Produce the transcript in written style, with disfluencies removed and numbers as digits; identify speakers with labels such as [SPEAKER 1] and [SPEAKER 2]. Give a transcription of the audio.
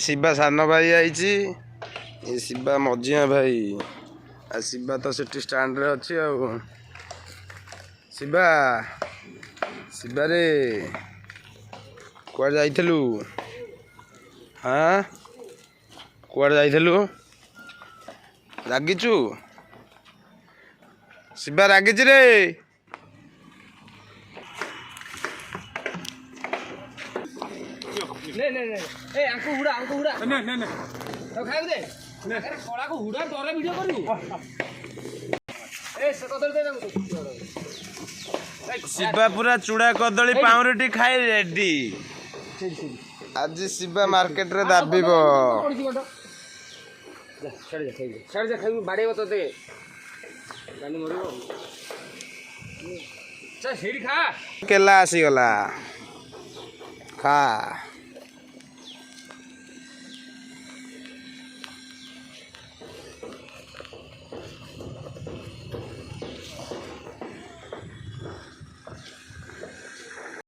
[SPEAKER 1] शिवा सान भाई आई शिवा मझिया भाई आ शिवा तो सेठी स्टैंड रे अच्छी आ शिवा शिवा रे कुआडे जाइथलु हाँ कुआडे जाइथलु रागिचु शिवा रागिच रे
[SPEAKER 2] नहीं नहीं नहीं ए अंको हुड़ा नहीं नहीं नहीं तो खाए दे अरे कोड़ा को हुड़ा तोरे वीडियो करू ए से कदल दे
[SPEAKER 1] शिवा पूरा चूड़ा कदली पाउरटी खाई रेडी आज शिवा मार्केट रे दाबिबो
[SPEAKER 2] छड़ जा खाई बाड़ेबो तो दे गानी मरिबो चल हेडी खा
[SPEAKER 1] केला आसी गला खा।